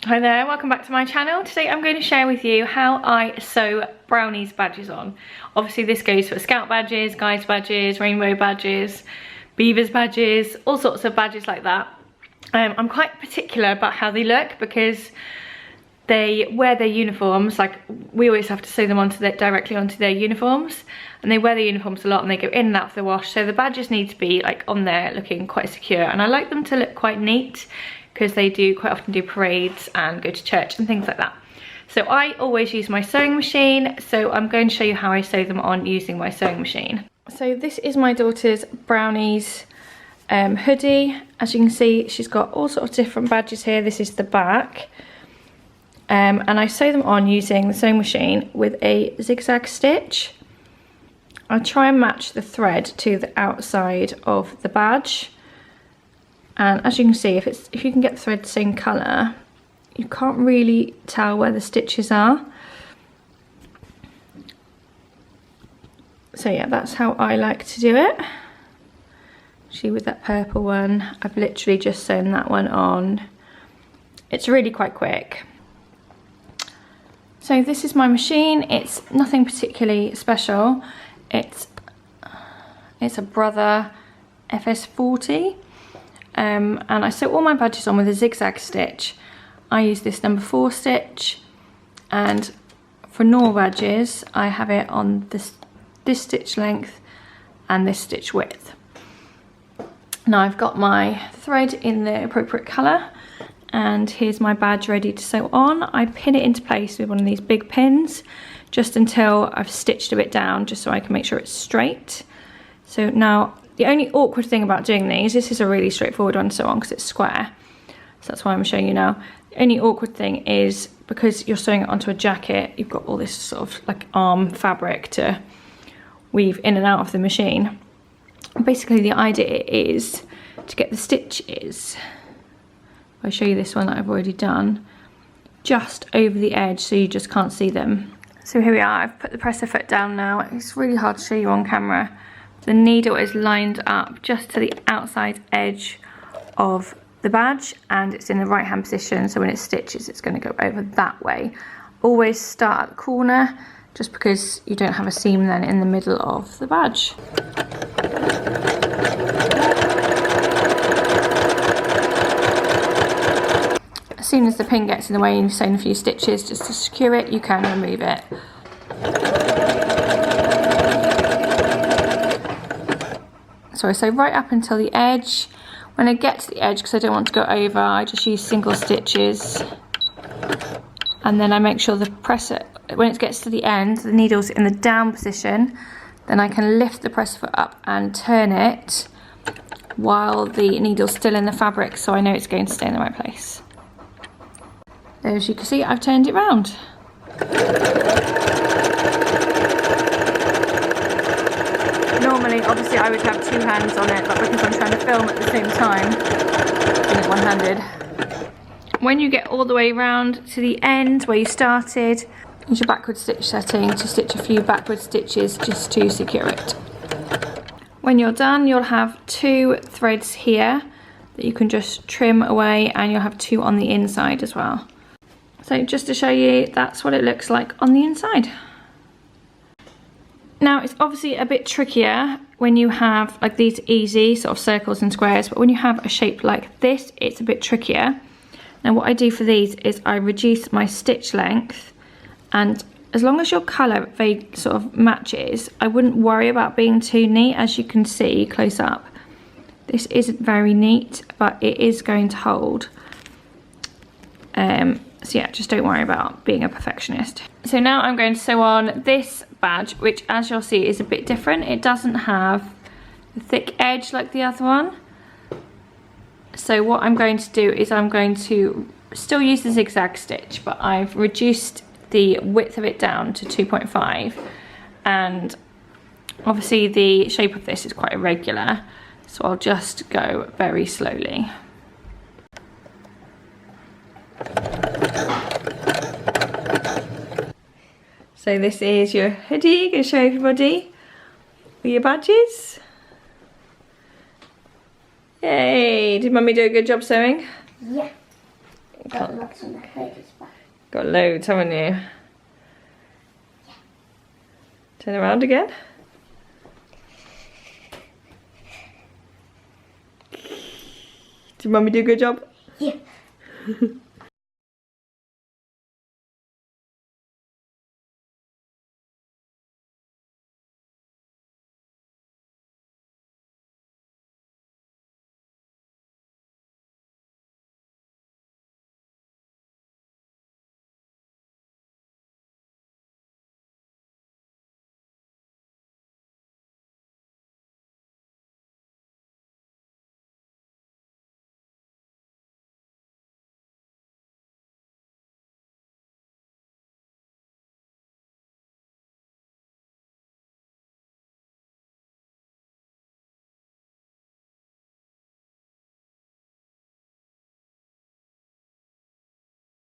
Hi there, welcome back to my channel. Today I'm going to share with you how I sew brownies badges on. Obviously this goes for scout badges, guides badges, rainbow badges, beavers badges, all sorts of badges like that. I'm quite particular about how they look because they wear their uniforms, like we always have to sew them directly onto their uniforms, and they wear their uniforms a lot and they go in and out of the wash, so the badges need to be like on there looking quite secure, and I like them to look quite neat because they do quite often do parades and go to church and things like that. So I always use my sewing machine, so I'm going to show you how I sew them on using my sewing machine. So this is my daughter's brownies hoodie. As you can see, she's got all sorts of different badges here. This is the back. And I sew them on using the sewing machine with a zigzag stitch. I try and match the thread to the outside of the badge. And as you can see, if you can get the thread the same colour, you can't really tell where the stitches are. So yeah, that's how I like to do it. See, with that purple one, I've literally just sewn that one on. It's really quite quick. So this is my machine. It's nothing particularly special. It's a Brother FS40. And I sew all my badges on with a zigzag stitch. I use this number 4 stitch, and for normal badges I have it on this stitch length and this stitch width. Now I've got my thread in the appropriate colour, and here's my badge ready to sew on. I pin it into place with one of these big pins just until I've stitched a bit down, just so I can make sure it's straight. So now the only awkward thing about doing these, this is a really straightforward one to sew on because it's square, so that's why I'm showing you now. The only awkward thing is because you're sewing it onto a jacket, you've got all this sort of like arm fabric to weave in and out of the machine. Basically the idea is to get the stitches, I'll show you this one that I've already done, just over the edge so you just can't see them. So here we are, I've put the presser foot down now. It's really hard to show you on camera. The needle is lined up just to the outside edge of the badge, and it's in the right hand position, so when it stitches it's going to go over that way. Always start at the corner, just because you don't have a seam then in the middle of the badge. As soon as the pin gets in the way and you've sewn a few stitches just to secure it, you can remove it. So I sew right up until the edge. When I get to the edge, because I don't want to go over, I just use single stitches. And then I make sure the presser, when it gets to the end, the needle's in the down position. Then I can lift the presser foot up and turn it while the needle's still in the fabric, so I know it's going to stay in the right place. As you can see, I've turned it round. Normally, obviously, I would have 2 hands on it, but because I'm trying to film at the same time, I'm doing it one-handed. When you get all the way around to the end where you started, use your backward stitch setting to stitch a few backward stitches just to secure it. When you're done, you'll have 2 threads here that you can just trim away, and you'll have 2 on the inside as well. So just to show you, that's what it looks like on the inside. Now it's obviously a bit trickier when you have like these easy sort of circles and squares, but when you have a shape like this, it's a bit trickier. Now what I do for these is I reduce my stitch length, and as long as your colour sort of matches, I wouldn't worry about being too neat. As you can see close up, this isn't very neat, but it is going to hold. So yeah, just don't worry about being a perfectionist. So now I'm going to sew on this badge, which as you'll see is a bit different. It doesn't have the thick edge like the other one. So what I'm going to do is I'm going to still use the zigzag stitch, but I've reduced the width of it down to 2.5, and obviously the shape of this is quite irregular, so I'll just go very slowly. So this is your hoodie. Gonna show everybody with your badges. Yay! Did Mummy do a good job sewing? Yeah. got lots on the hood as well. Got loads, haven't you? Yeah. Turn around again. Did Mummy do a good job? Yeah.